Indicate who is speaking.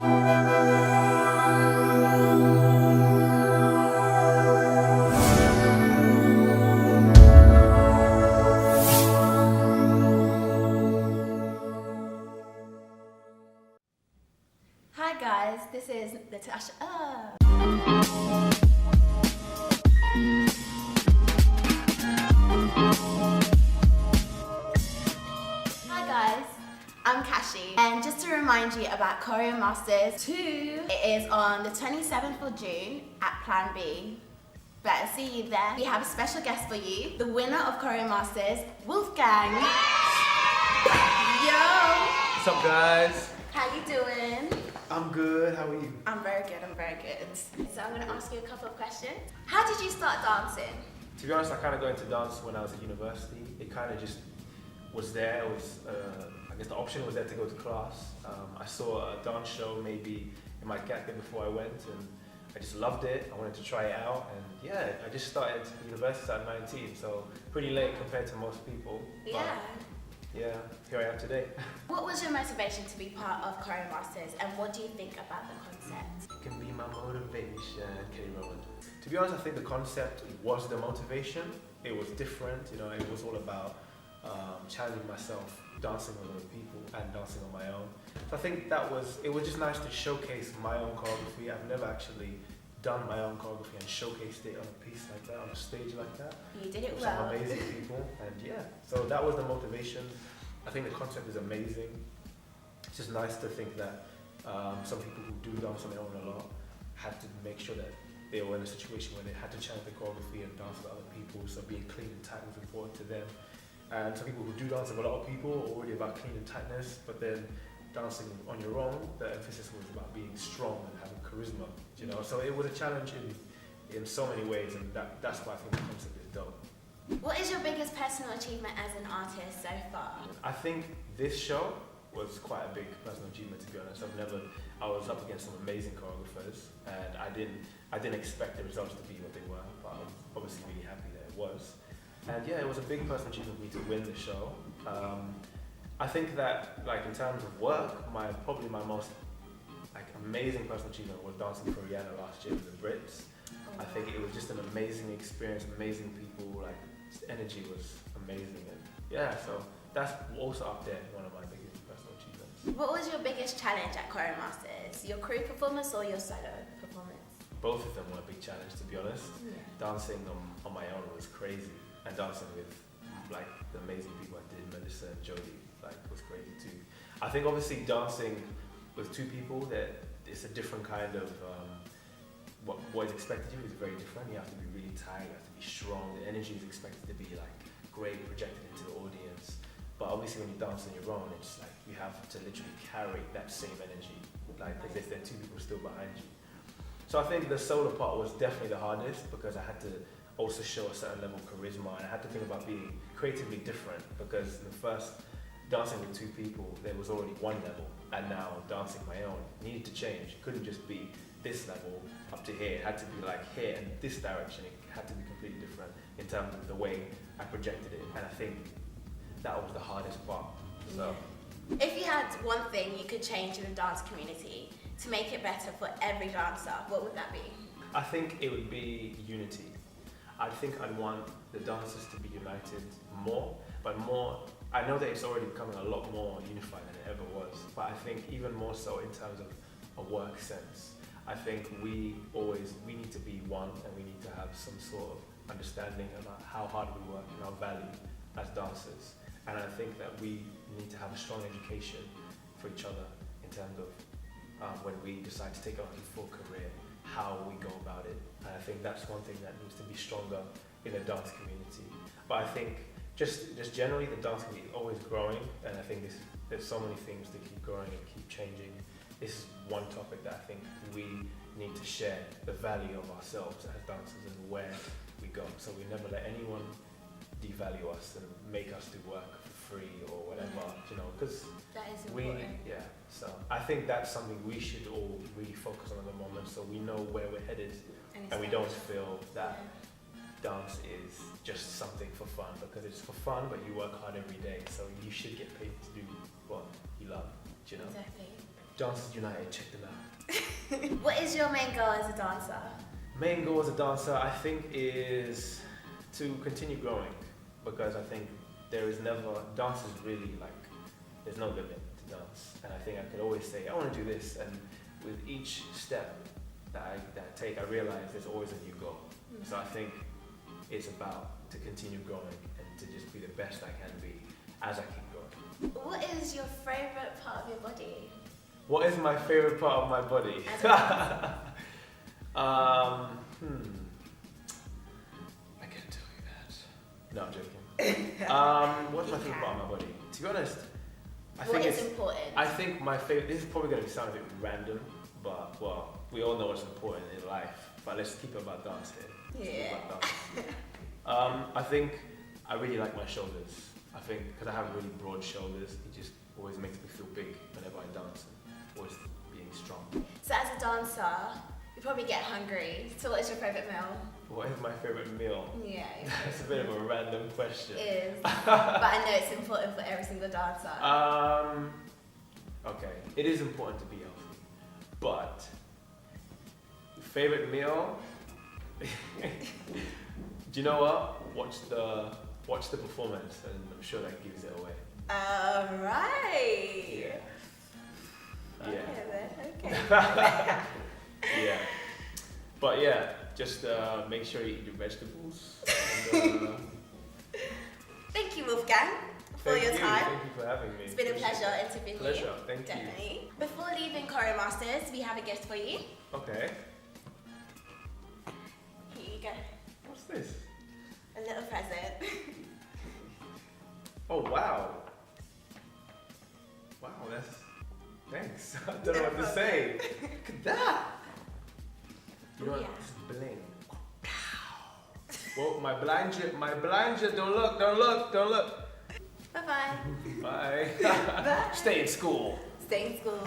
Speaker 1: Hi guys, this is Natasha. Hi guys, I'm Kashi, and just to remind you about ChoreoMasters 2, it is on the 27th of June at Plan B. Better see you there. We have a special guest for you, the winner of ChoreoMasters, Wolfgang. Yo!
Speaker 2: What's up, guys?
Speaker 1: How you doing?
Speaker 2: I'm good. How are you?
Speaker 1: I'm very good, So I'm going to ask you a couple of questions. How did you start dancing?
Speaker 2: To be honest, I kind of got into dance when I was at university. It kind of just was there. It was, I guess the option was there to go to class. I saw a dance show maybe in my gap year before I went, and I just loved it. I wanted to try it out, and yeah, I just started university at 19, so pretty late compared to most people.
Speaker 1: Yeah.
Speaker 2: But yeah, here I am today.
Speaker 1: What was your motivation to be part of ChoreoMasters, and what do you think about the concept?
Speaker 2: It can be my motivation, Kelly Rowland. To be honest, I think the concept was the motivation. It was different, you know, it was all about challenging myself, dancing with other people and dancing on my own. So I think it was just nice to showcase my own choreography. I've never actually done my own choreography and showcased it on a piece like that, on a stage like that.
Speaker 1: You did it
Speaker 2: with
Speaker 1: well.
Speaker 2: Some amazing people, and yeah, so that was the motivation. I think the concept is amazing. It's just nice to think that some people who do dance on their own a lot had to make sure that they were in a situation where they had to challenge the choreography and dance with other people, so being clean and tight was important to them. And some people who do dance with a lot of people are already about clean and tightness, but then dancing on your own, the emphasis was about being strong and having charisma, you know. So it was a challenge in so many ways, and that's why I think the concept is dope.
Speaker 1: What is your biggest personal achievement as an artist so far?
Speaker 2: I think this show was quite a big personal achievement, to be honest. I was up against some amazing choreographers, and I didn't expect the results to be what they were, but I was obviously really happy that it was. And yeah, it was a big personal achievement for me to win the show. I think that, like, in terms of work, probably my most amazing personal achievement was dancing for Rihanna last year with the Brits. I think it was just an amazing experience, amazing people, like, the energy was amazing, and yeah, so that's also up there, one of my biggest personal achievements.
Speaker 1: What was your biggest challenge at ChoreoMasters? Your crew performance or your solo performance?
Speaker 2: Both of them were a big challenge, to be honest.
Speaker 1: Yeah.
Speaker 2: Dancing on my own was crazy, and dancing with like the amazing people I did, Melissa and Jodie, like, was crazy too. I think obviously dancing with two people, that it's a different kind of what is expected of you is very different. You have to be really tight, you have to be strong. The energy is expected to be like great, projected into the audience. But obviously when you dance on your own, it's like you have to literally carry that same energy, like as if there are two people still behind you. So I think the solo part was definitely the hardest, because I had to also show a certain level of charisma, and I had to think about being creatively different, because the first dancing with two people, there was already one level, and now dancing my own needed to change. It couldn't just be this level up to here. It had to be like here and this direction. It had to be completely different in terms of the way I projected it, and I think that was the hardest part. So,
Speaker 1: if you had one thing you could change in the dance community to make it better for every dancer, what would that be?
Speaker 2: I think it would be unity. I think I'd want the dancers to be united more, but more, I know that it's already becoming a lot more unified than it ever was, but I think even more so in terms of a work sense. I think we need to be one, and we need to have some sort of understanding about how hard we work and our value as dancers. And I think that we need to have a strong education for each other in terms of when we decide to take on a full career, how we go about it. And I think that's one thing that needs to be stronger in the dance community. But I think just generally the dance community is always growing, and I think there's so many things to keep growing and keep changing. This is one topic that I think we need to share, the value of ourselves as dancers and where we go. So we never let anyone devalue us and make us do work for free or whatever, you know, because
Speaker 1: that is important.
Speaker 2: So I think that's something we should all really focus on at the moment, so we know where we're headed, and we don't feel that dance is just something for fun, because it's for fun, but you work hard every day, so you should get paid to do what you love, you know?
Speaker 1: Exactly.
Speaker 2: Dancers United, check them out.
Speaker 1: What is your main goal as a dancer?
Speaker 2: Main goal as a dancer, I think, is to continue growing, because I think dance is really like, there's no limit to dance, and I think I could always say, I want to do this, and with each step that I take, I realize there's always a new goal. So I think it's about to continue growing and to just be the best I can be as I keep going.
Speaker 1: What is your favourite part of your body?
Speaker 2: What is my favourite part of my body? I can't tell you that. No, I'm joking. What's my favourite part of my body? To be honest, I think it's important. I think my favourite, this is probably going to sound a bit random, but well, we all know what's important in life, but let's keep it about dance here.
Speaker 1: Yeah.
Speaker 2: About dance. I think I really like my shoulders. I think because I have really broad shoulders, it just always makes me feel big whenever I dance, and always being strong.
Speaker 1: So as a dancer, you probably get hungry. So what is your favourite meal?
Speaker 2: What is my favourite meal?
Speaker 1: Yeah.
Speaker 2: It's a bit of a random question.
Speaker 1: It is. But I know it's important for every single dancer.
Speaker 2: Okay, it is important to be healthy, but favorite meal? Do you know what? Watch the performance, and I'm sure that gives it away.
Speaker 1: Alright.
Speaker 2: Yeah.
Speaker 1: Okay then, okay.
Speaker 2: Yeah. But yeah, just make sure you eat your vegetables. And,
Speaker 1: Thank you, Wolfgang, for your time.
Speaker 2: Thank you for having me.
Speaker 1: It's been a pleasure interviewing you.
Speaker 2: Pleasure, thank
Speaker 1: Definitely. Before leaving ChoreoMasters, we have a gift for you.
Speaker 2: Okay.
Speaker 1: Here you go.
Speaker 2: What's this?
Speaker 1: A little present.
Speaker 2: Oh wow. Wow, thanks. I don't know what to say. Look at that. You know what?
Speaker 1: Yeah.
Speaker 2: This is bling. Well, my blind jet, don't look.
Speaker 1: Bye-bye.
Speaker 2: Bye.
Speaker 1: Bye.
Speaker 2: Stay in school.
Speaker 1: Stay in school.